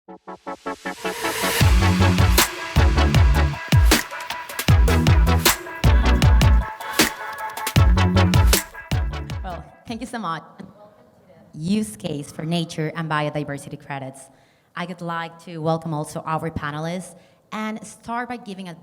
Well, thank you so much. Use case for nature and biodiversity credits. I would like to welcome also our panelists and start by giving a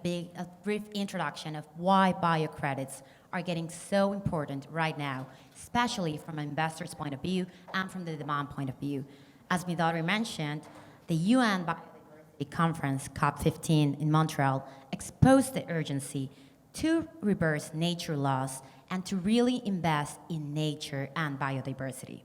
brief introduction of why biocredits are getting so important right now, especially from an investor's point of view and from the demand point of view. As Midori mentioned, the UN Biodiversity Conference, COP15 in Montreal, exposed the urgency to reverse nature laws and to really invest in nature and biodiversity.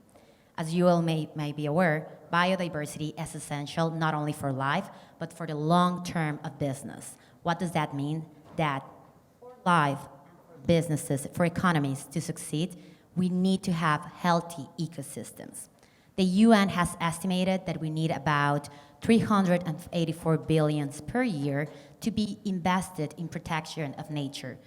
As you all may be aware, biodiversity is essential not only for life, but for the long term of business. What does that mean? That for life, for businesses, for economies to succeed, we need to have healthy ecosystems. The UN has estimated that we need about 384 billion per year to be invested in protection of nature.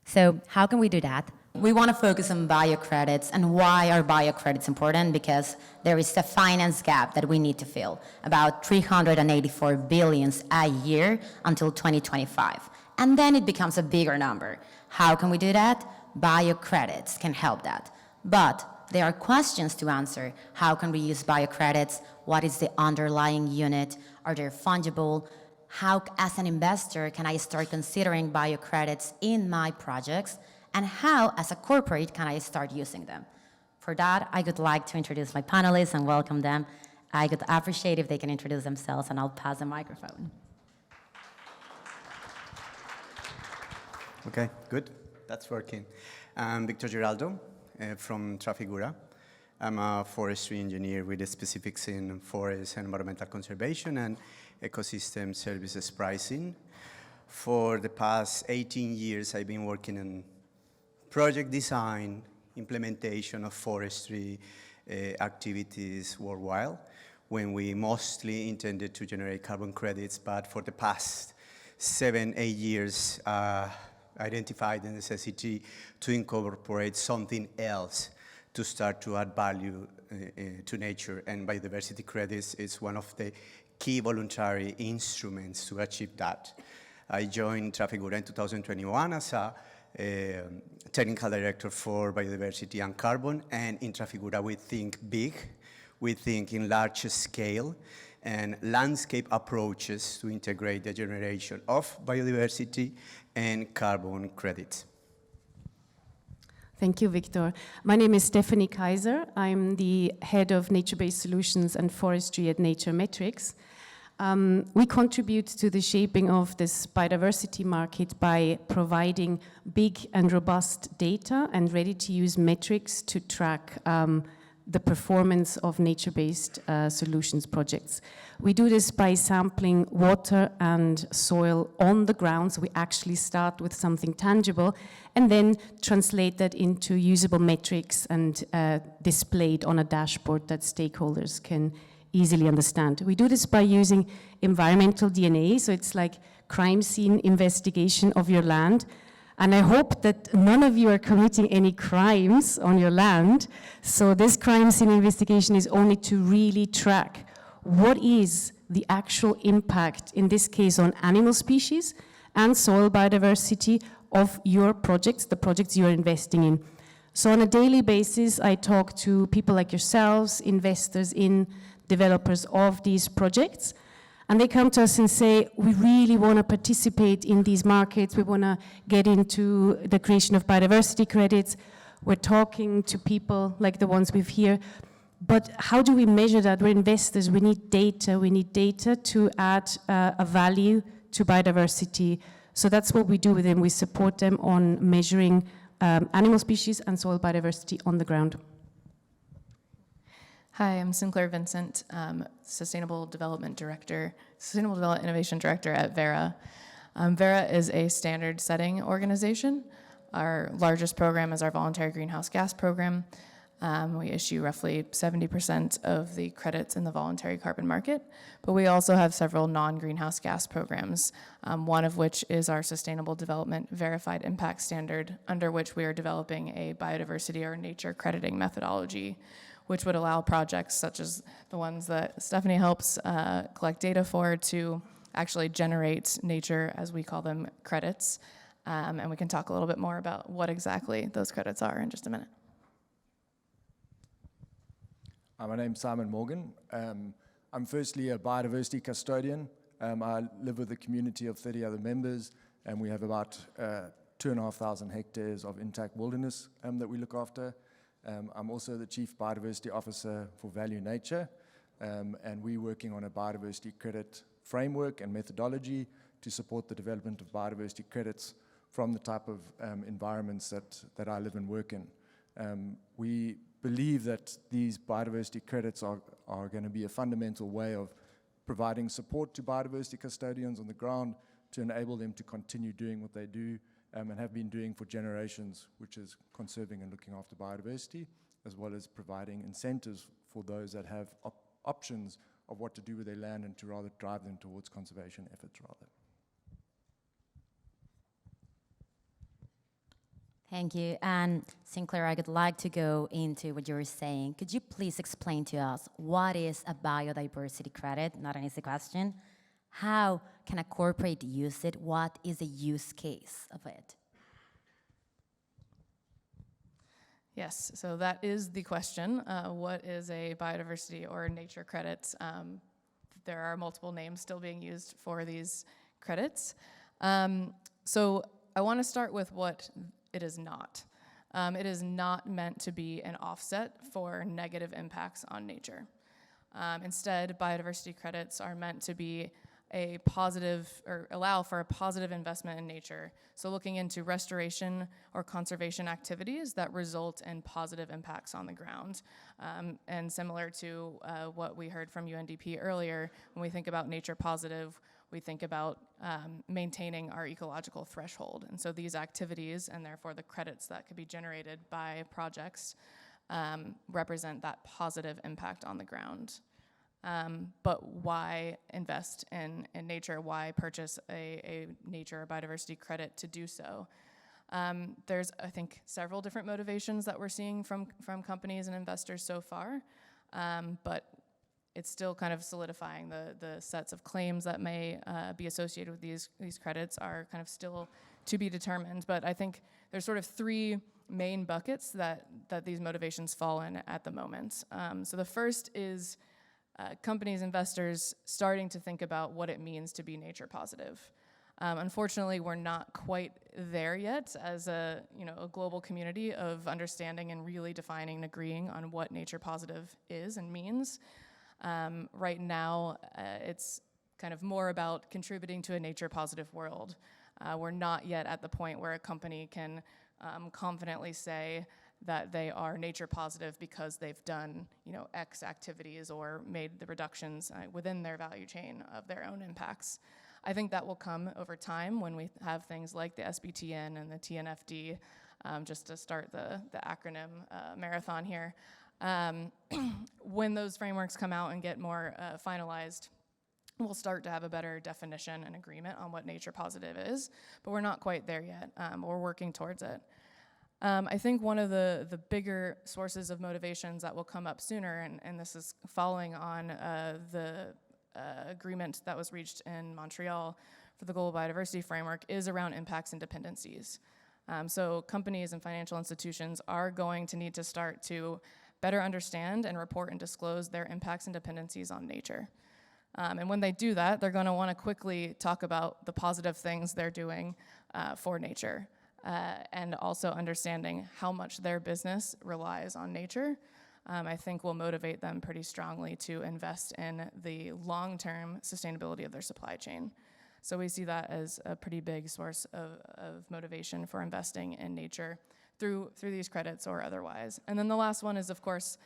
So how can we do that? We want to focus on biocredits. And why are biocredits important? Because there is a finance gap that we need to fill, about 384 billion a year until 2025. And then it becomes a bigger number. How can we do that? Biocredits can help that. But there are questions to answer. How can we use biocredits? What is the underlying unit? Are they fungible? How, as an investor, can I start considering biocredits in my projects? And how, as a corporate, can I start using them? For that, I would like to introduce my panelists and welcome them. I would appreciate if they can introduce themselves, and I'll pass the microphone. Okay, good. That's working. I'm Victor Giraldo from Trafigura. I'm a forestry engineer with specifics in forest and environmental conservation and ecosystem services pricing. For the past 18 years, I've been working in project design, implementation of forestry activities worldwide, when we mostly intended to generate carbon credits, but for the past 7-8 years, identified the necessity to incorporate something else to start to add value to nature, and biodiversity credits is one of the key voluntary instruments to achieve that. I joined Trafigura in 2021 as a technical director for biodiversity and carbon, and in Trafigura we think big, we think in large scale and landscape approaches to integrate the generation of biodiversity and carbon credits. Thank you, Victor. My name is Stefanie Kaiser. I'm the head of nature-based solutions and forestry at NatureMetrics. We contribute to the shaping of this biodiversity market by providing big and robust data and ready-to-use metrics to track the performance of nature-based solutions projects. We do this by sampling water and soil on the ground, so we actually start with something tangible and then translate that into usable metrics and displayed on a dashboard that stakeholders can easily understand. We do this by using environmental DNA, so it's like crime scene investigation of your land. And I hope that none of you are committing any crimes on your land. So this crime scene investigation is only to really track what is the actual impact, in this case on animal species and soil biodiversity of your projects, the projects you're investing in. So on a daily basis, I talk to people like yourselves, investors in developers of these projects, and they come to us and say, we really want to participate in these markets, we want to get into the creation of biodiversity credits. We're talking to people like the ones we've here, but how do we measure that? We're investors, we need data to add a value to biodiversity. So that's what we do with them. We support them on measuring animal species and soil biodiversity on the ground. Hi, I'm Sinclair Vincent, Sustainable Development Innovation Director at Verra. Verra is a standard setting organization. Our largest program is our voluntary greenhouse gas program. We issue roughly 70% of the credits in the voluntary carbon market, but we also have several non-greenhouse gas programs, one of which is our Sustainable Development Verified Impact Standard, under which we are developing a biodiversity or nature crediting methodology, which would allow projects such as the ones that Stefanie helps collect data for to actually generate nature, as we call them, credits. And we can talk a little bit more about what exactly those credits are in just a minute. My name's Simon Morgan. I'm firstly a biodiversity custodian. I live with a community of 30 other members, and we have about 2,500 hectares of intact wilderness that we look after. I'm also the Chief Biodiversity Officer for ValueNature, and we're working on a biodiversity credit framework and methodology to support the development of biodiversity credits from the type of environments that I live and work in. We believe that these biodiversity credits are going to be a fundamental way of providing support to biodiversity custodians on the ground to enable them to continue doing what they do and have been doing for generations, which is conserving and looking after biodiversity, as well as providing incentives for those that have options of what to do with their land and to rather drive them towards conservation efforts rather. Thank you. And Sinclair, I would like to go into what you were saying. Could you please explain to us what is a biodiversity credit? Not an easy question. How can a corporate use it? What is the use case of it? Yes, so that is the question. What is a biodiversity or nature credit? There are multiple names still being used for these credits. So I want to start with what it is not. It is not meant to be an offset for negative impacts on nature. Instead, biodiversity credits are meant to be a positive, or allow for a positive investment in nature. So looking into restoration or conservation activities that result in positive impacts on the ground. And similar to what we heard from UNDP earlier, when we think about nature positive, we think about maintaining our ecological threshold. And so these activities, and therefore the credits that could be generated by projects, represent that positive impact on the ground. But why invest in nature? Why purchase a nature or biodiversity credit to do so? There's, I think, several different motivations that we're seeing from companies and investors so far, but it's still kind of solidifying the sets of claims that may be associated with these credits are kind of still to be determined. But I think there's sort of three main buckets that these motivations fall in at the moment. So the first is companies, investors starting to think about what it means to be nature positive. Unfortunately, we're not quite there yet as a global community of understanding and really defining and agreeing on what nature positive is and means. Right now, it's kind of more about contributing to a nature positive world. We're not yet at the point where a company can confidently say that they are nature positive because they've done X activities or made the reductions within their value chain of their own impacts. I think that will come over time when we have things like the SBTN and the TNFD, just to start the acronym marathon here. When those frameworks come out and get more finalized, we'll start to have a better definition and agreement on what nature positive is, but we're not quite there yet. We're working towards it. I think one of the bigger sources of motivations that will come up sooner, and this is following on the agreement that was reached in Montreal for the Global Biodiversity Framework, is around impacts and dependencies. So companies and financial institutions are going to need to start to better understand and report and disclose their impacts and dependencies on nature. And when they do that, they're going to want to quickly talk about the positive things they're doing for nature. And also understanding how much their business relies on nature, I think will motivate them pretty strongly to invest in the long-term sustainability of their supply chain. So we see that as a pretty big source of motivation for investing in nature through these credits or otherwise. And then the last one is, of course,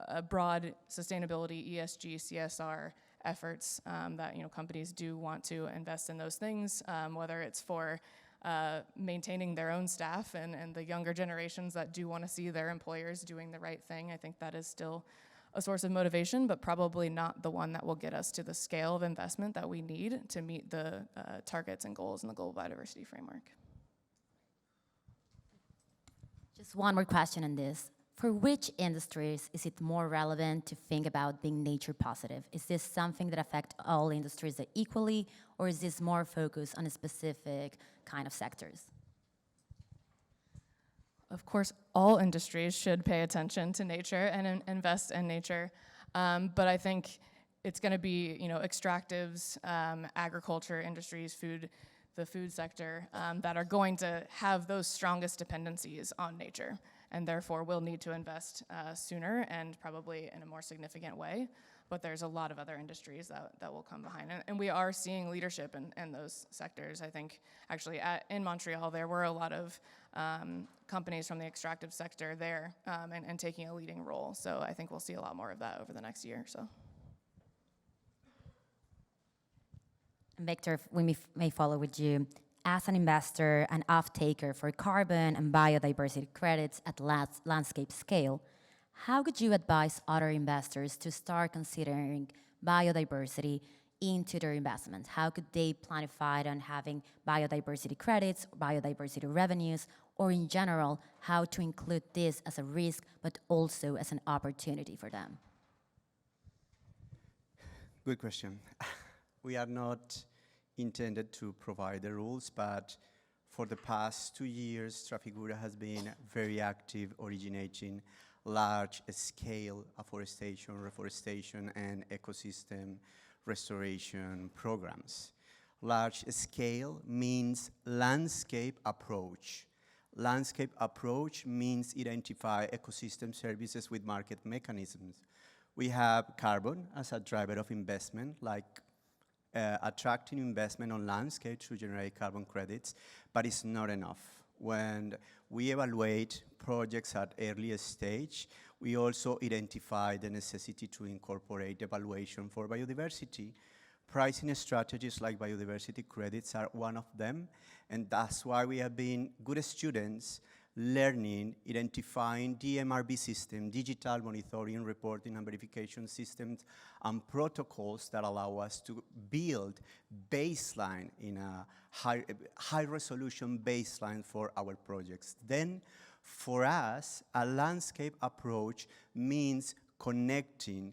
a broad sustainability, ESG, CSR efforts that companies do want to invest in those things, whether it's for maintaining their own staff and the younger generations that do want to see their employers doing the right thing. I think that is still a source of motivation, but probably not the one that will get us to the scale of investment that we need to meet the targets and goals in the Global Biodiversity Framework. Just one more question on this. For which industries is it more relevant to think about being nature positive? Is this something that affects all industries equally, or is this more focused on a specific kind of sectors? Of course, all industries should pay attention to nature and invest in nature, but I think it's going to be, extractives, agriculture industries, the food sector, that are going to have those strongest dependencies on nature, and therefore will need to invest sooner and probably in a more significant way. But there's a lot of other industries that will come behind. And we are seeing leadership in those sectors. I think actually in Montreal, there were a lot of companies from the extractive sector there and taking a leading role. So I think we'll see a lot more of that over the next year or so. Victor, if we may follow with you. As an investor and off-taker for carbon and biodiversity credits at landscape scale, how could you advise other investors to start considering biodiversity into their investments? How could they planify on having biodiversity credits, biodiversity revenues, or in general, how to include this as a risk, but also as an opportunity for them? Good question. We are not intended to provide the rules, but for the past 2 years, Trafigura has been very active originating large-scale afforestation, reforestation, and ecosystem restoration programs. Large-scale means landscape approach. Landscape approach means identify ecosystem services with market mechanisms. We have carbon as a driver of investment, like attracting investment on landscape to generate carbon credits, but it's not enough. When we evaluate projects at earlier stage, we also identify the necessity to incorporate evaluation for biodiversity. Pricing strategies like biodiversity credits are one of them, and that's why we have been good students learning, identifying DMRB system, digital monitoring, reporting, and verification systems, and protocols that allow us to build baseline in a high-resolution baseline for our projects. Then, for us, a landscape approach means connecting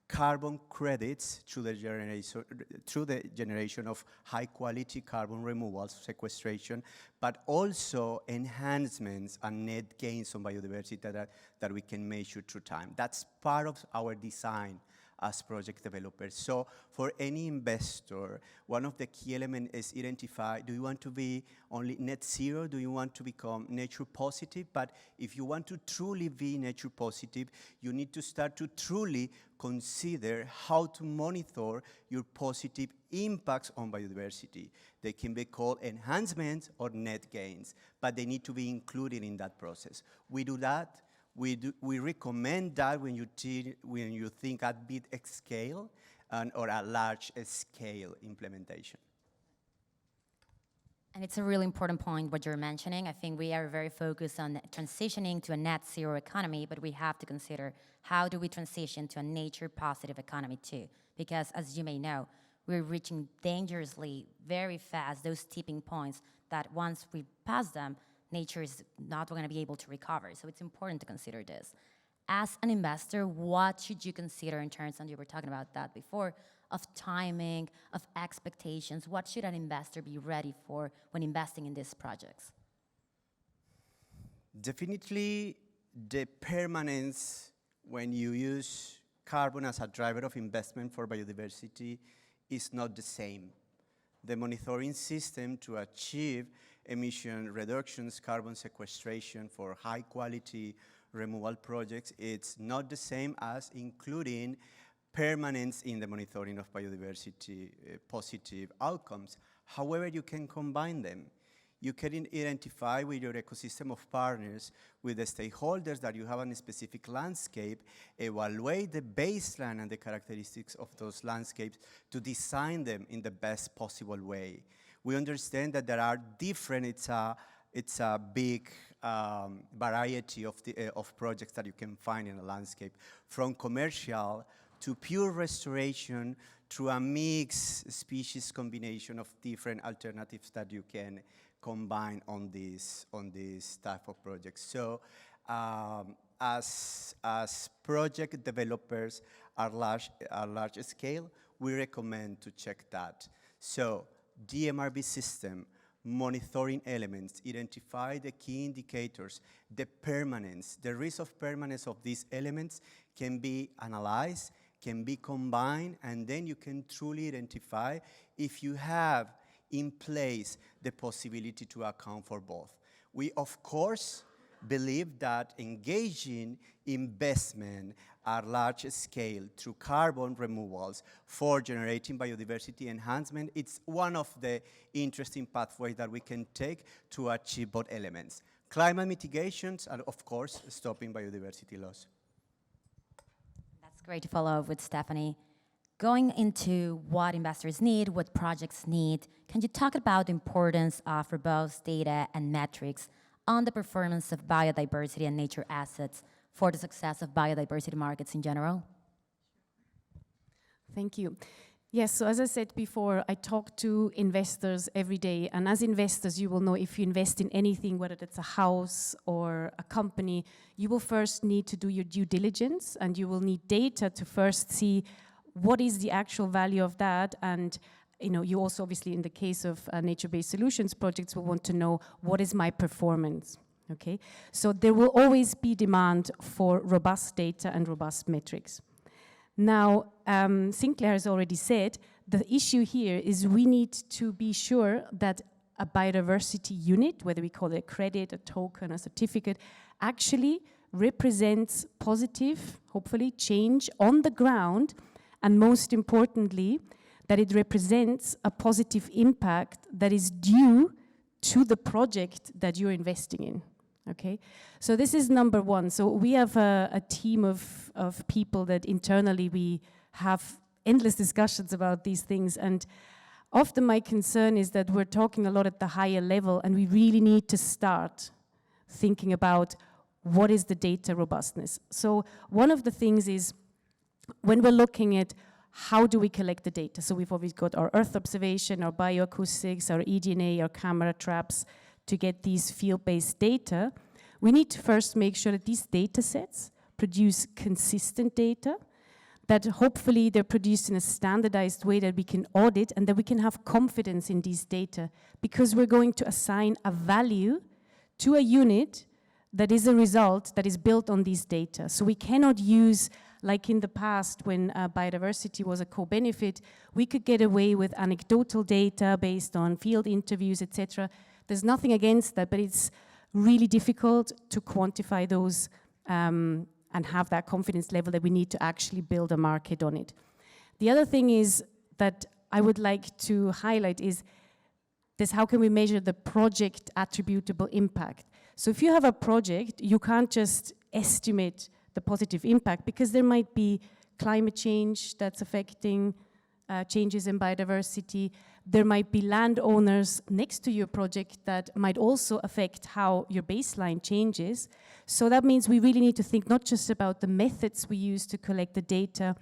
carbon credits through the generation of high-quality carbon removal, sequestration, but also enhancements and net gains on biodiversity that we can measure through time. That's part of our design as project developers. So for any investor, one of the key elements is identify, do you want to be only net zero? Do you want to become nature positive? But if you want to truly be nature positive, you need to start to truly consider how to monitor your positive impacts on biodiversity. They can be called enhancements or net gains, but they need to be included in that process. We do that. We recommend that when you think at big scale or a large scale implementation. And it's a really important point what you're mentioning. I think we are very focused on transitioning to a net zero economy, but we have to consider how do we transition to a nature positive economy too? Because as you may know, we're reaching dangerously very fast those tipping points that once we pass them, nature is not going to be able to recover. So it's important to consider this. As an investor, what should you consider in terms, and you were talking about that before, of timing, of expectations? What should an investor be ready for when investing in these projects? Definitely the permanence when you use carbon as a driver of investment for biodiversity is not the same. The monitoring system to achieve emission reductions, carbon sequestration for high-quality removal projects, it's not the same as including permanence in the monitoring of biodiversity positive outcomes. However, you can combine them. You can identify with your ecosystem of partners, with the stakeholders that you have on a specific landscape, evaluate the baseline and the characteristics of those landscapes to design them in the best possible way. We understand that there are different, it's a big variety of projects that you can find in a landscape, from commercial to pure restoration through a mixed species combination of different alternatives that you can combine on this type of projects. So as project developers are large scale, we recommend to check that. So DMRB system, monitoring elements, identify the key indicators, the permanence, the risk of permanence of these elements can be analyzed, can be combined, and then you can truly identify if you have in place the possibility to account for both. We, of course, believe that engaging investment at large scale through carbon removals for generating biodiversity enhancement, it's one of the interesting pathways that we can take to achieve both elements. Climate mitigations and, of course, stopping biodiversity loss. That's great to follow up with Stefanie. Going into what investors need, what projects need, can you talk about the importance of robust data and metrics on the performance of biodiversity and nature assets for the success of biodiversity markets in general? Thank you. Yes, so as I said before, I talk to investors every day, and as investors, you will know if you invest in anything, whether it's a house or a company, you will first need to do your due diligence, and you will need data to first see what is the actual value of that. And you also, obviously, in the case of nature-based solutions projects, will want to know what is my performance. Okay, so there will always be demand for robust data and robust metrics. Now, Sinclair has already said, the issue here is we need to be sure that a biodiversity unit, whether we call it a credit, a token, a certificate, actually represents positive, hopefully, change on the ground, and most importantly, that it represents a positive impact that is due to the project that you're investing in. Okay, so this is number one. So we have a team of people that internally we have endless discussions about these things, and often my concern is that we're talking a lot at the higher level, and we really need to start thinking about what is the data robustness. So one of the things is when we're looking at how do we collect the data? So we've always got our earth observation, our bioacoustics, our eDNA, our camera traps to get these field-based data. We need to first make sure that these data sets produce consistent data, that hopefully they're produced in a standardized way that we can audit and that we can have confidence in these data, because we're going to assign a value to a unit that is a result that is built on these data. So we cannot use, like in the past when biodiversity was a co-benefit, we could get away with anecdotal data based on field interviews, etc. There's nothing against that, but it's really difficult to quantify those and have that confidence level that we need to actually build a market on it. The other thing is that I would like to highlight is this: how can we measure the project attributable impact? So if you have a project, you can't just estimate the positive impact, because there might be climate change that's affecting changes in biodiversity. There might be landowners next to your project that might also affect how your baseline changes. So that means we really need to think not just about the methods we use to collect the data,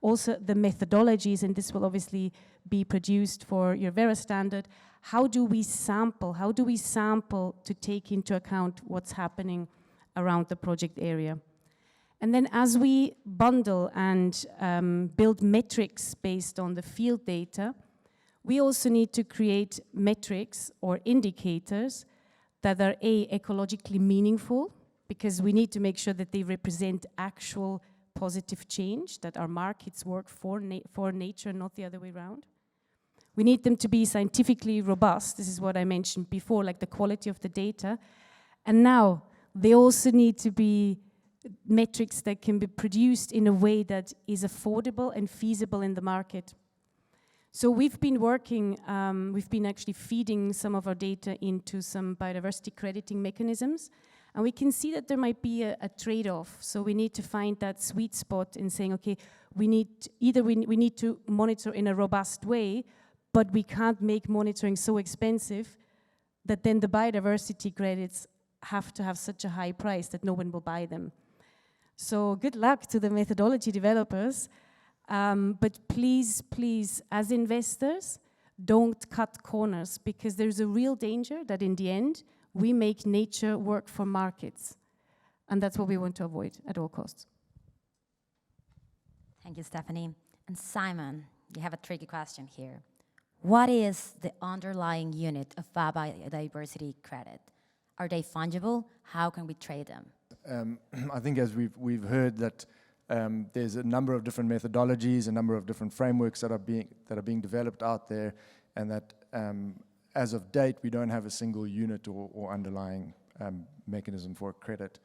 also the methodologies, and this will obviously be produced for your Verra standard. How do we sample? How do we sample to take into account what's happening around the project area? And then as we bundle and build metrics based on the field data, we also need to create metrics or indicators that are ecologically meaningful, because we need to make sure that they represent actual positive change, that our markets work for nature, not the other way around. We need them to be scientifically robust. This is what I mentioned before, like the quality of the data. And now they also need to be metrics that can be produced in a way that is affordable and feasible in the market. So we've been working, we've been actually feeding some of our data into some biodiversity crediting mechanisms, and we can see that there might be a trade-off. So we need to find that sweet spot in saying, okay, we need to monitor in a robust way, but we can't make monitoring so expensive that then the biodiversity credits have to have such a high price that no one will buy them. So good luck to the methodology developers. But please, as investors, don't cut corners, because there's a real danger that in the end, we make nature work for markets. And that's what we want to avoid at all costs. Thank you, Stefanie. And Simon, you have a tricky question here. What is the underlying unit of biodiversity credit? Are they fungible? How can we trade them? I think as we've heard that there's a number of different methodologies, a number of different frameworks that are being developed out there, and that as of date we don't have a single unit or underlying mechanism for credit.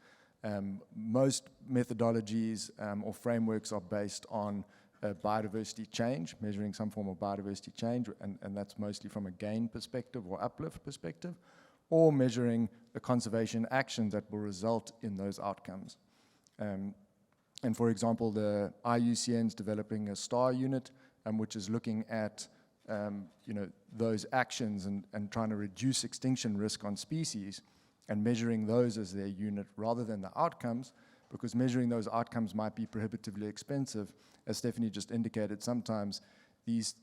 Most methodologies or frameworks are based on biodiversity change, measuring some form of biodiversity change, and that's mostly from a gain perspective or uplift perspective, or measuring the conservation actions that will result in those outcomes. And for example, the IUCN's developing a STAR unit, which is looking at those actions and trying to reduce extinction risk on species, and measuring those as their unit rather than the outcomes, because measuring those outcomes might be prohibitively expensive. As Stefanie just indicated, sometimes these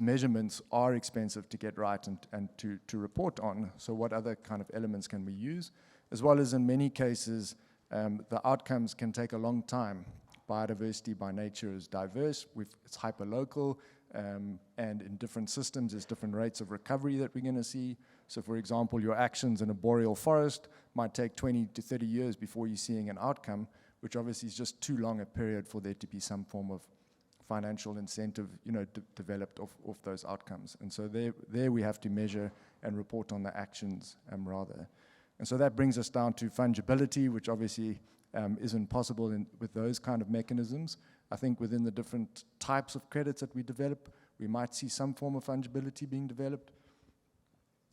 measurements are expensive to get right and to report on. So what other kind of elements can we use? As well as in many cases, the outcomes can take a long time. Biodiversity by nature is diverse, it's hyperlocal, and in different systems there's different rates of recovery that we're going to see. So for example, your actions in a boreal forest might take 20 to 30 years before you're seeing an outcome, which obviously is just too long a period for there to be some form of financial incentive, developed off those outcomes. And so there we have to measure and report on the actions rather. And so that brings us down to fungibility, which obviously isn't possible with those kind of mechanisms. I think within the different types of credits that we develop, we might see some form of fungibility being developed.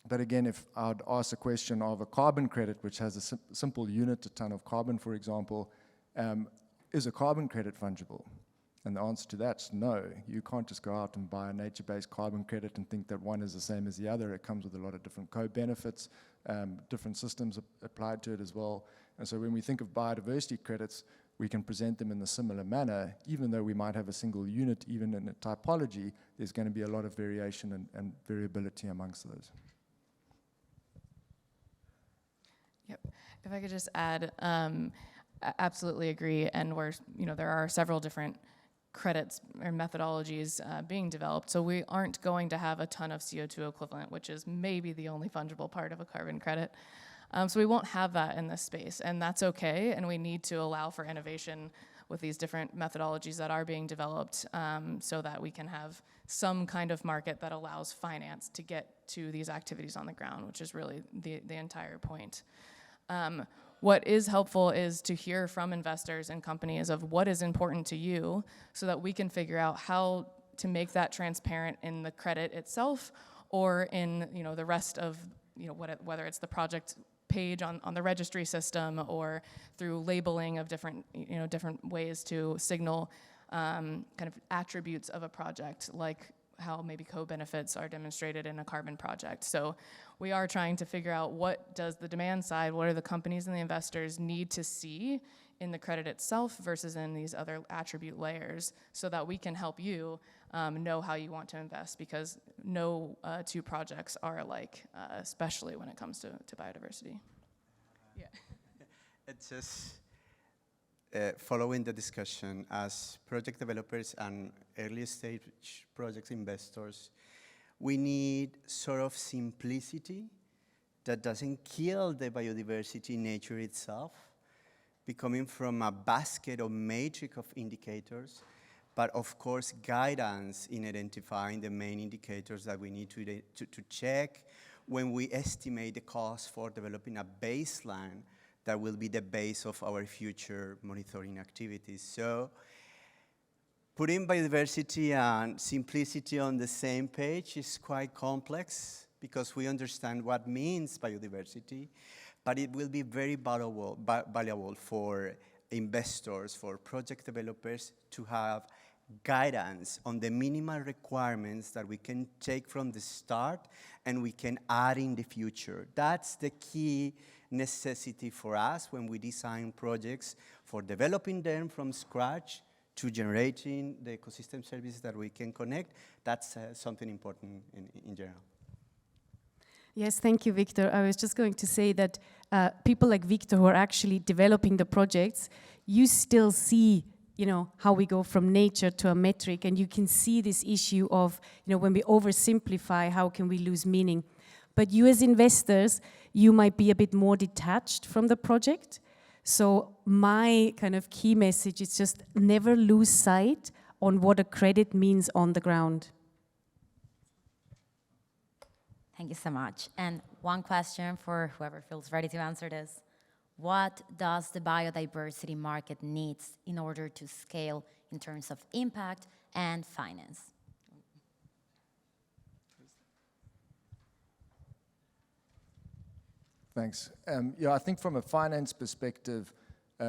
But again, if I'd ask a question of a carbon credit, which has a simple unit, a ton of carbon, for example, is a carbon credit fungible? And the answer to that's no. You can't just go out and buy a nature-based carbon credit and think that one is the same as the other. It comes with a lot of different co-benefits, different systems applied to it as well. And so when we think of biodiversity credits, we can present them in a similar manner. Even though we might have a single unit, even in a typology, there's going to be a lot of variation and variability amongst those. Yep. If I could just add, absolutely agree. And there are several different credits or methodologies being developed. So we aren't going to have a ton of CO2 equivalent, which is maybe the only fungible part of a carbon credit. So we won't have that in this space, and that's okay. And we need to allow for innovation with these different methodologies that are being developed, so that we can have some kind of market that allows finance to get to these activities on the ground, which is really the entire point. What is helpful is to hear from investors and companies of what is important to you, so that we can figure out how to make that transparent in the credit itself, or in the rest of whether it's the project page on the registry system, or through labeling of different ways to signal kind of attributes of a project, like how maybe co-benefits are demonstrated in a carbon project. So we are trying to figure out, what does the demand side, what are the companies and the investors need to see in the credit itself versus in these other attribute layers, so that we can help you know how you want to invest, because no two projects are alike, especially when it comes to biodiversity. Yeah. It's just following the discussion, as project developers and early stage project investors, we need sort of simplicity that doesn't kill the biodiversity nature itself, becoming from a basket or matrix of indicators, but of course guidance in identifying the main indicators that we need to check when we estimate the cost for developing a baseline that will be the base of our future monitoring activities. So putting biodiversity and simplicity on the same page is quite complex, because we understand what means biodiversity, but it will be very valuable for investors, for project developers, to have guidance on the minimal requirements that we can take from the start and we can add in the future. That's the key necessity for us when we design projects, for developing them from scratch to generating the ecosystem services that we can connect. That's something important in general. Yes, thank you, Victor. I was just going to say that people like Victor who are actually developing the projects, you still see, you know, how we go from nature to a metric, and you can see this issue of, you know, when we oversimplify, how can we lose meaning? But you as investors, you might be a bit more detached from the project. So my kind of key message is just never lose sight on what a credit means on the ground. Thank you so much. And one question for whoever feels ready to answer this. What does the biodiversity market needs in order to scale in terms of impact and finance? Thanks. Yeah, I think from a finance perspective,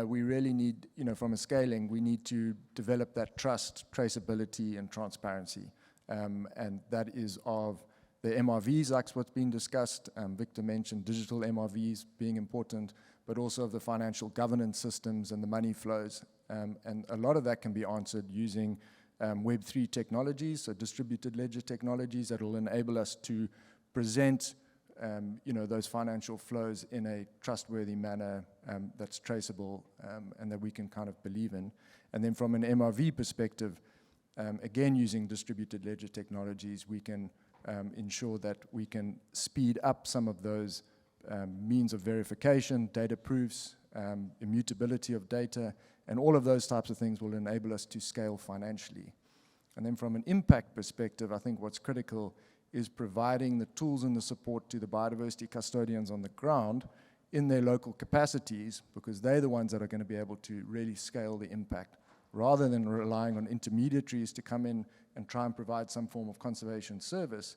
we really need, you know, from a scaling, we need to develop that trust, traceability, and transparency. And that is of the MRVs, like what's been discussed. Victor mentioned digital MRVs being important, but also of the financial governance systems and the money flows. And a lot of that can be answered using Web3 technologies, so distributed ledger technologies that will enable us to present you know, those financial flows in a trustworthy manner that's traceable and that we can kind of believe in. And then from an MRV perspective, again, using distributed ledger technologies, we can ensure that we can speed up some of those means of verification, data proofs, immutability of data, and all of those types of things will enable us to scale financially. And then from an impact perspective, I think what's critical is providing the tools and the support to the biodiversity custodians on the ground in their local capacities, because they're the ones that are going to be able to really scale the impact, rather than relying on intermediaries to come in and try and provide some form of conservation service.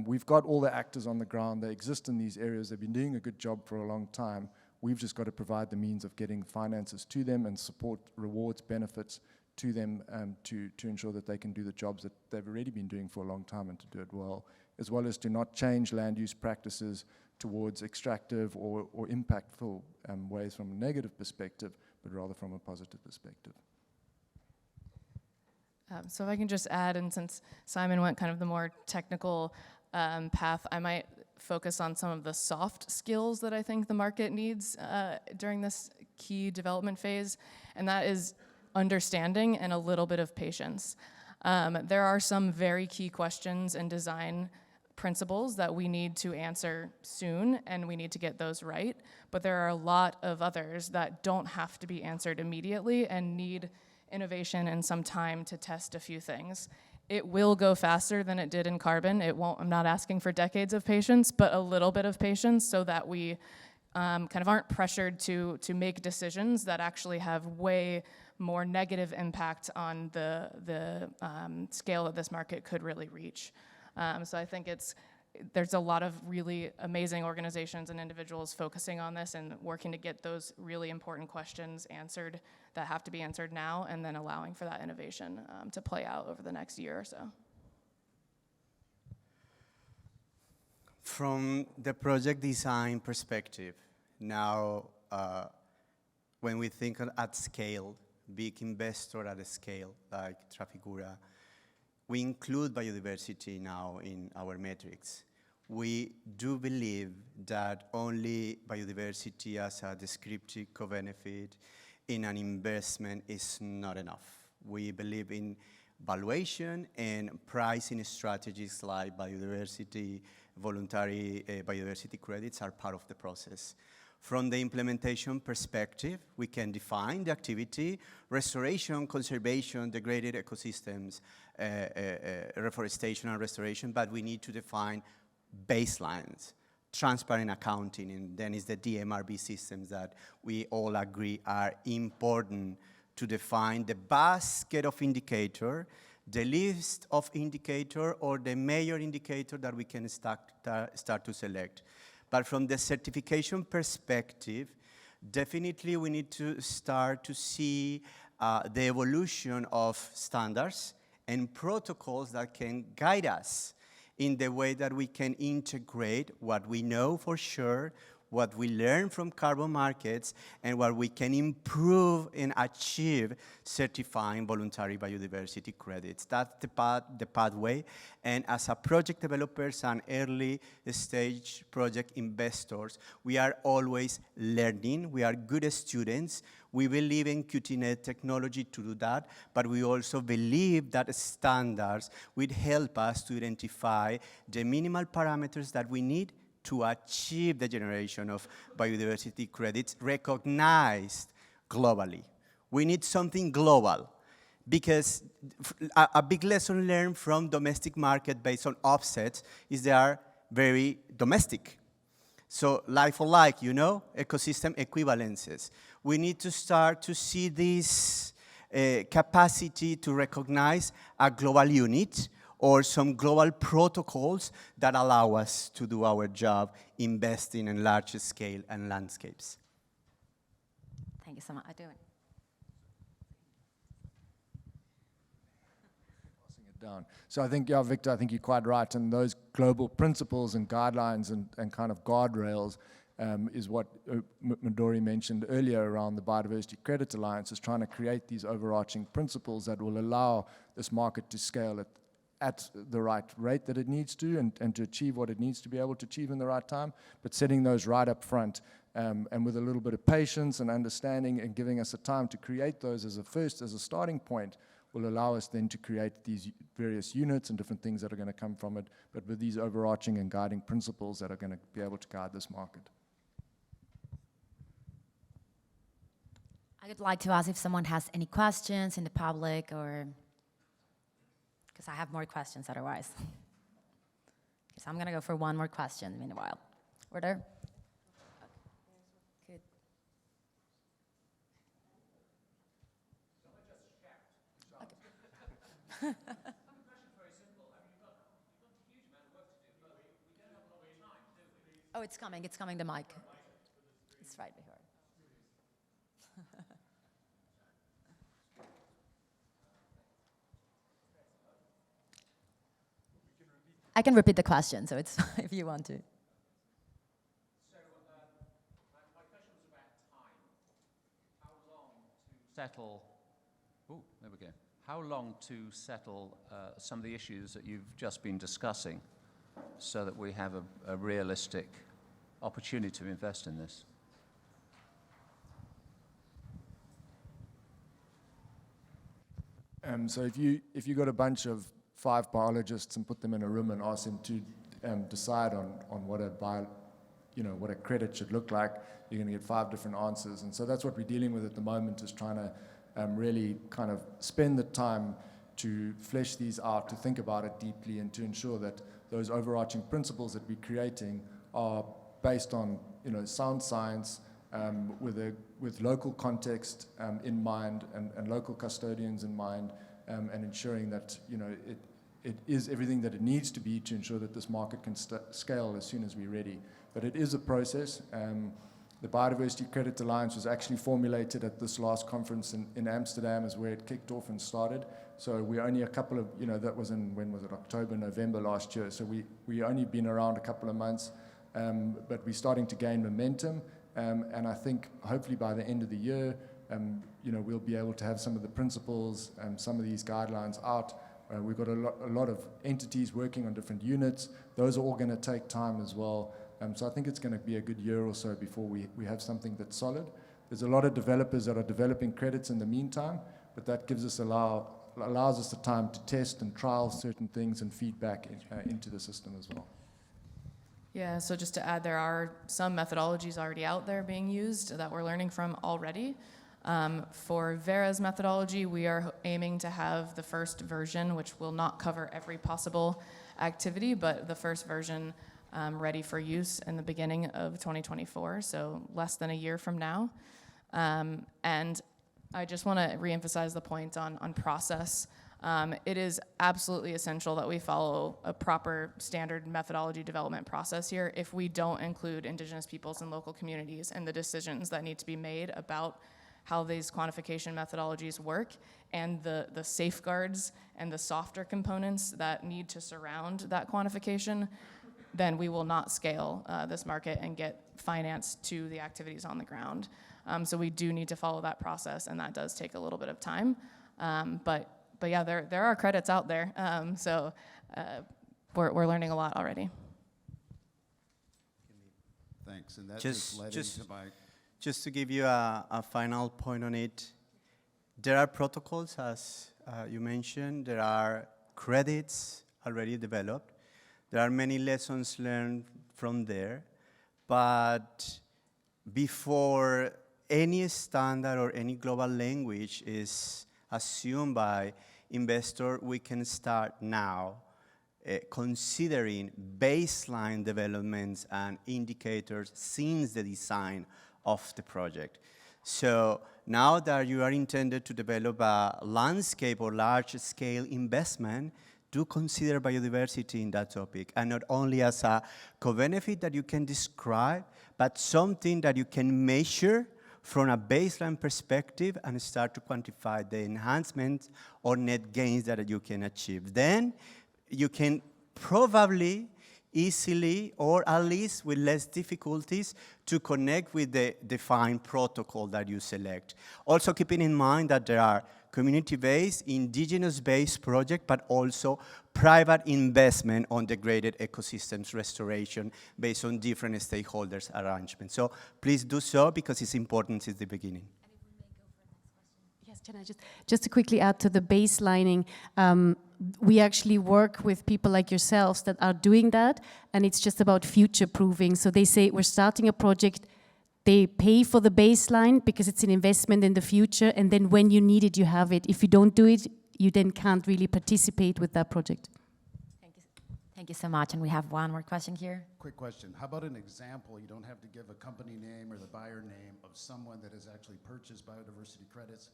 We've got all the actors on the ground. They exist in these areas. They've been doing a good job for a long time. We've just got to provide the means of getting finances to them and support, rewards, benefits to them to ensure that they can do the jobs that they've already been doing for a long time and to do it well, as well as to not change land use practices towards extractive or impactful ways from a negative perspective, but rather from a positive perspective. So if I can just add, and since Simon went kind of the more technical path, I might focus on some of the soft skills that I think the market needs during this key development phase, and that is understanding and a little bit of patience. There are some very key questions and design principles that we need to answer soon, and we need to get those right, but there are a lot of others that don't have to be answered immediately and need innovation and some time to test a few things. It will go faster than it did in carbon. It won't, I'm not asking for decades of patience, but a little bit of patience so that we kind of aren't pressured to make decisions that actually have way more negative impact on the scale that this market could really reach. So I think there's a lot of really amazing organizations and individuals focusing on this and working to get those really important questions answered that have to be answered now, and then allowing for that innovation to play out over the next year or so. From the project design perspective, now when we think at scale, big investor at a scale like Trafigura, we include biodiversity now in our metrics. We do believe that only biodiversity as a descriptive co-benefit in an investment is not enough. We believe in valuation and pricing strategies like biodiversity, voluntary biodiversity credits are part of the process. From the implementation perspective, we can define the activity, restoration, conservation, degraded ecosystems, reforestation and restoration, but we need to define baselines, transparent accounting, and then is the DMRB systems that we all agree are important to define the basket of indicator, the list of indicator, or the major indicator that we can start to select. But from the certification perspective, definitely we need to start to see the evolution of standards and protocols that can guide us in the way that we can integrate what we know for sure what we learn from carbon markets, and what we can improve and achieve certifying voluntary biodiversity credits. That's the pathway. And as a project developers and early stage project investors, we are always learning. We are good students. We believe in cutting-edge technology to do that, but we also believe that standards will help us to identify the minimal parameters that we need to achieve the generation of biodiversity credits recognized globally. We need something global, because a big lesson learned from domestic market based on offsets is they are very domestic. So like for like, you know, ecosystem equivalences. We need to start to see this capacity to recognize a global unit or some global protocols that allow us to do our job investing in large scale and landscapes. Thank you so much. Down. So I think, yeah, Victor, I think you're quite right. And those global principles and guidelines and kind of guardrails is what Midori mentioned earlier around the Biodiversity Credit Alliance, is trying to create these overarching principles that will allow this market to scale at the right rate that it needs to, and to achieve what it needs to be able to achieve in the right time, but setting those right up front, and with a little bit of patience and understanding and giving us the time to create those as a starting point, will allow us then to create these various units and different things that are going to come from it, but with these overarching and guiding principles that are going to be able to guide this market. I would like to ask if someone has any questions in the public, or because I have more questions otherwise. So I'm going to go for one more question meanwhile. Order? Good. Oh, it's coming, the mic. It's right here. I can repeat the question, so it's if you want to. So my question was about time. How long to settle? Oh, there we go. How long to settle some of the issues that you've just been discussing, so that we have a realistic opportunity to invest in this? So if you got a bunch of 5 biologists and put them in a room and ask them to decide on what a credit should look like, you're going to get 5 different answers. And so that's what we're dealing with at the moment, is trying to really kind of spend the time to flesh these out, to think about it deeply, and to ensure that those overarching principles that we're creating are based on sound science, with local context in mind, and local custodians in mind, and ensuring that it is everything that it needs to be to ensure that this market can scale as soon as we're ready. But it is a process. The Biodiversity Credit Alliance was actually formulated at this last conference in Amsterdam, is where it kicked off and started. So we're only a couple of, that was when was it, October, November last year. So we only been around a couple of months, but we're starting to gain momentum. And I think hopefully by the end of the year, we'll be able to have some of the principles and some of these guidelines out. We've got a lot of entities working on different units. Those are all going to take time as well. So I think it's going to be a good year or so before we have something that's solid. There's a lot of developers that are developing credits in the meantime, but that gives us allows us the time to test and trial certain things and feedback into the system as well. Yeah, so just to add, there are some methodologies already out there being used that we're learning from already. For Verra's methodology, we are aiming to have the first version, which will not cover every possible activity, but the first version ready for use in the beginning of 2024, so less than a year from now. And I just want to reemphasize the point on process. It is absolutely essential that we follow a proper standard methodology development process here. If we don't include Indigenous peoples and local communities in the decisions that need to be made about how these quantification methodologies work, and the safeguards and the softer components that need to surround that quantification, then we will not scale this market and get finance to the activities on the ground. So we do need to follow that process, and that does take a little bit of time. But yeah, there are credits out there. So we're learning a lot already. Thanks, and that Just- led just- into my, Just to give you a final point on it, there are protocols, as you mentioned. There are credits already developed. There are many lessons learned from there. But before any standard or any global language is assumed by investor, we can start now considering baseline developments and indicators since the design of the project. So now that you are intended to develop a landscape or large-scale investment, do consider biodiversity in that topic, and not only as a co-benefit that you can describe, but something that you can measure from a baseline perspective and start to quantify the enhancements or net gains that you can achieve. Then you can probably easily, or at least with less difficulties, to connect with the defined protocol that you select. Also keeping in mind that there are community-based, indigenous-based projects, but also private investment on degraded ecosystems restoration based on different stakeholders arrangements. So please do so, because it's important since the beginning. Yes, can I just to quickly add to the baselining, we actually work with people like yourselves that are doing that, and it's just about future-proofing. So they say, we're starting a project, they pay for the baseline because it's an investment in the future, and then when you need it, you have it. If you don't do it, you then can't really participate with that project. Thank you so much. And we have one more question here. quick question. How about an example? You don't have to give a company name or the buyer name of someone that has actually purchased biodiversity credits.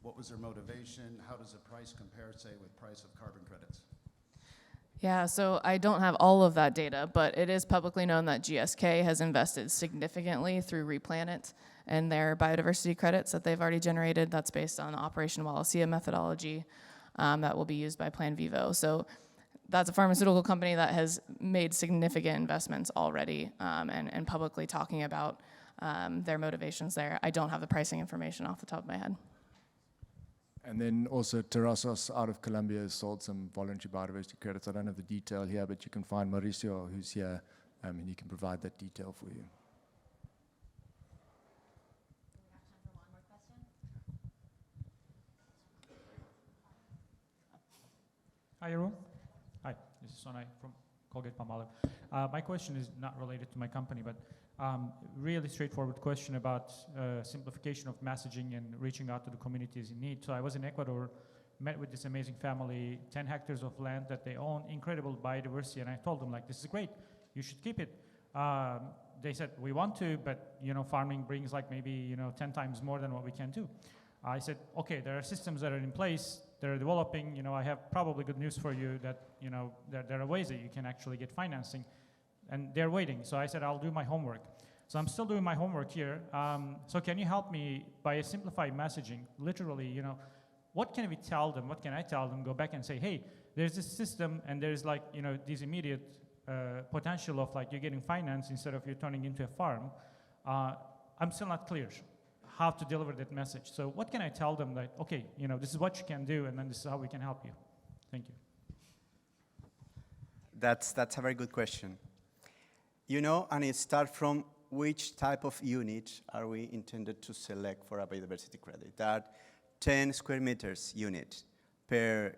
What was their motivation? How does the price compare, say, with price of carbon credits? Yeah, so I don't have all of that data, but it is publicly known that GSK has invested significantly through Replanet and their biodiversity credits that they've already generated. That's based on the Operation Wallacea methodology that will be used by Plan Vivo. So that's a pharmaceutical company that has made significant investments already and publicly talking about their motivations there. I don't have the pricing information off the top of my head. And then also Terrasos out of Colombia has sold some voluntary biodiversity credits. I don't have the detail here, but you can find Mauricio, who's here, and he can provide that detail for you. Hi, everyone. Hi, this is Sonai from Colgate-Palmolive. My question is not related to my company, but really straightforward question about simplification of messaging and reaching out to the communities in need. So I was in Ecuador, met with this amazing family, 10 hectares of land that they own, incredible biodiversity, and I told them, like, this is great, you should keep it. They said, we want to, but farming brings like maybe 10 times more than what we can do. I said, okay, there are systems that are in place, they're developing, I have probably good news for you that, there are ways that you can actually get financing, and they're waiting. So I said, I'll do my homework. So I'm still doing my homework here. So can you help me by a simplified messaging? Literally, what can we tell them? What can I tell them? Go back and say, hey, there's this system, and there's like, this immediate potential of like you're getting finance instead of you're turning into a farm. I'm still not clear how to deliver that message. So what can I tell them that, okay, this is what you can do, and then this is how we can help you? Thank you. That's a very good question. And it starts from which type of unit are we intended to select for a biodiversity credit. That 10 square meters unit per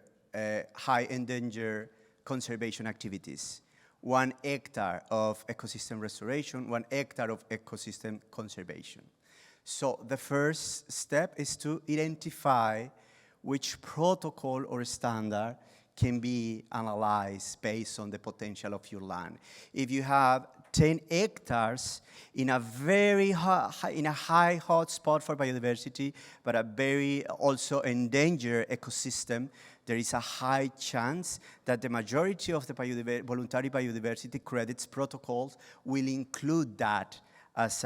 high endangered conservation activities, 1 hectare of ecosystem restoration, 1 hectare of ecosystem conservation. So the first step is to identify which protocol or standard can be analyzed based on the potential of your land. If you have 10 hectares in a very high hotspot for biodiversity, but a very also endangered ecosystem, there is a high chance that the majority of the voluntary biodiversity credits protocols will include that as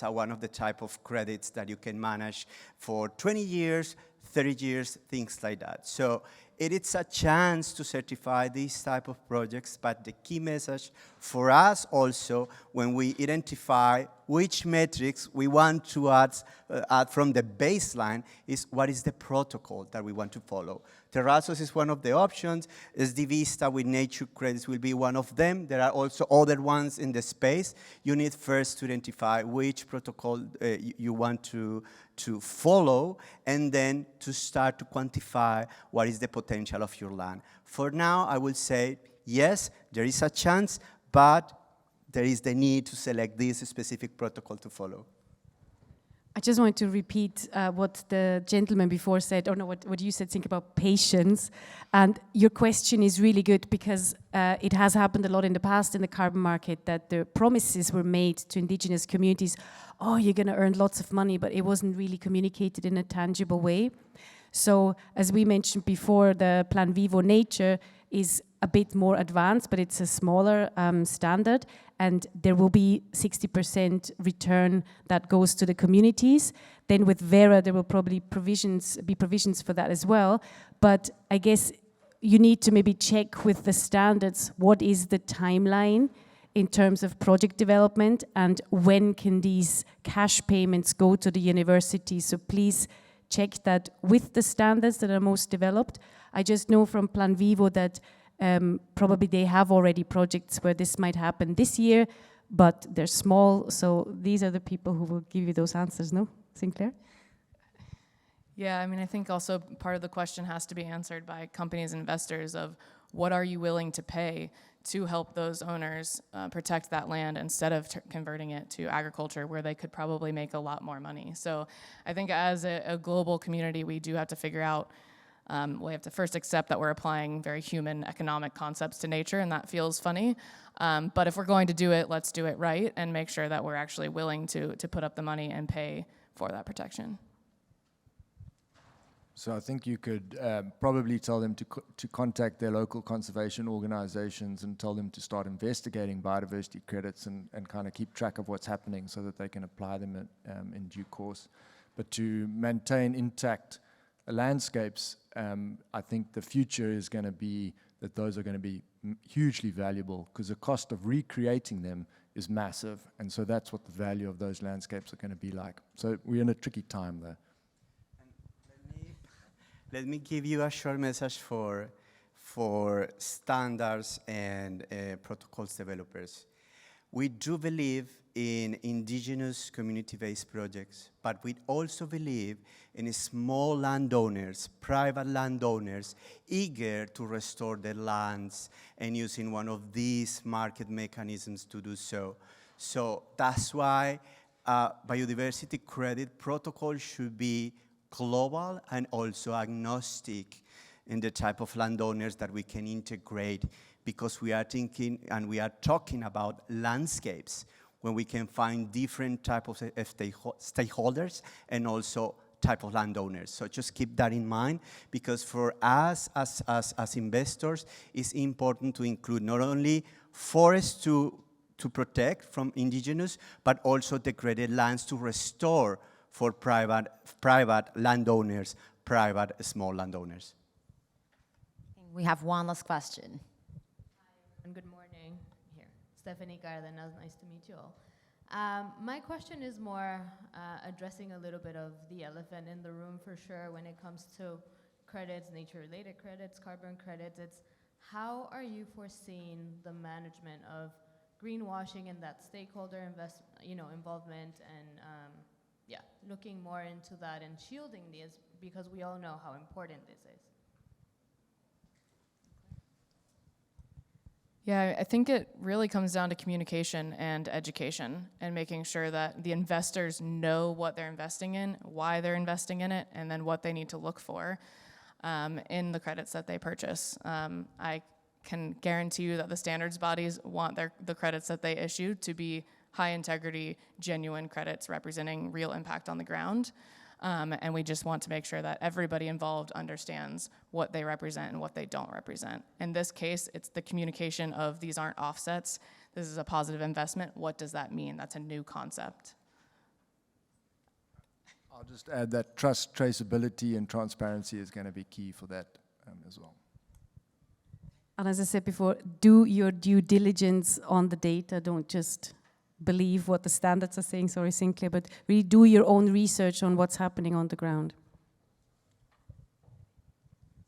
one of the type of credits that you can manage for 20 years, 30 years, things like that. So It is a chance to certify these type of projects, but the key message for us also, when we identify which metrics we want to add from the baseline, is what is the protocol that we want to follow. Terrazos is one of the options. SD Vista with nature credits will be one of them. There are also other ones in the space. You need first to identify which protocol you want to follow, and then to start to quantify what is the potential of your land. For now, I will say, yes, there is a chance, but there is the need to select this specific protocol to follow. I just want to repeat what the gentleman before said, or no, what you said, think about patience. And your question is really good because it has happened a lot in the past in the carbon market that the promises were made to indigenous communities, oh, you're going to earn lots of money, but it wasn't really communicated in a tangible way. So as we mentioned before, the Plan ValueNature is a bit more advanced, but it's a smaller standard, and there will be 60% return that goes to the communities. Then with Verra, there will probably be provisions for that as well. But I guess you need to maybe check with the standards, what is the timeline in terms of project development, and when can these cash payments go to the university? So please check that with the standards that are most developed. I just know from Plan Vivo that probably they have already projects where this might happen this year, but they're small, so these are the people who will give you those answers, no? Sinclair? Yeah, I mean, I think also part of the question has to be answered by companies and investors of what are you willing to pay to help those owners protect that land instead of converting it to agriculture where they could probably make a lot more money. So I think as a global community, we do have to figure out, we have to first accept that we're applying very human economic concepts to nature, and that feels funny. But if we're going to do it, let's do it right and make sure that we're actually willing to put up the money and pay for that protection. So I think you could probably tell them to contact their local conservation organizations and tell them to start investigating biodiversity credits and kind of keep track of what's happening so that they can apply them in due course. But to maintain intact landscapes, I think the future is going to be that those are going to be hugely valuable because the cost of recreating them is massive. And so that's what the value of those landscapes are going to be like. So we're in a tricky time there. Let me give you a short message for standards and protocols developers. We do believe in indigenous community-based projects, but we also believe in small landowners, private landowners, eager to restore their lands and using one of these market mechanisms to do so. So that's why biodiversity credit protocol should be global and also agnostic in the type of landowners that we can integrate, because we are thinking and we are talking about landscapes when we can find different type of stakeholders and also type of landowners. So just keep that in mind, because for us as investors, it's important to include not only forests to protect from indigenous, but also degraded lands to restore for private landowners, private small landowners. We have one last question. Hi, and good morning. Here, Stefanie, nice to meet you all. My question is more addressing a little bit of the elephant in the room for sure when it comes to credits, nature-related credits, carbon credits. It's how are you foreseeing the management of greenwashing and that stakeholder involvement and looking more into that and shielding these, because we all know how important this is. Yeah, I think it really comes down to communication and education and making sure that the investors know what they're investing in, why they're investing in it, and then what they need to look for in the credits that they purchase. I can guarantee you that the standards bodies want the credits that they issue to be high integrity, genuine credits representing real impact on the ground. And we just want to make sure that everybody involved understands what they represent and what they don't represent. In this case, it's the communication of these aren't offsets. This is a positive investment. What does that mean? That's a new concept. I'll just add that trust, traceability, and transparency is going to be key for that as well. And as I said before, do your due diligence on the data. Don't just believe what the standards are saying, sorry, Sinclair, but really do your own research on what's happening on the ground.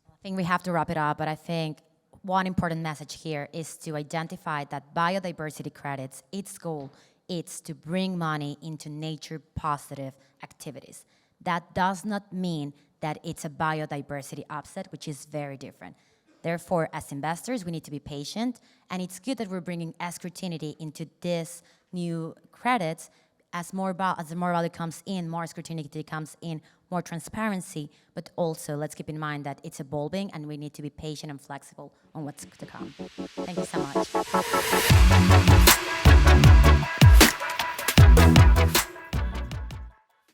I think we have to wrap it up, but I think one important message here is to identify that biodiversity credits, its goal is to bring money into nature-positive activities. That does not mean that it's a biodiversity offset, which is very different. Therefore, as investors, we need to be patient, and it's good that we're bringing scrutiny into this new credits. As the more value comes in, more scrutiny comes in, more transparency, but also let's keep in mind that it's evolving and we need to be patient and flexible on what's to come. Thank you so much.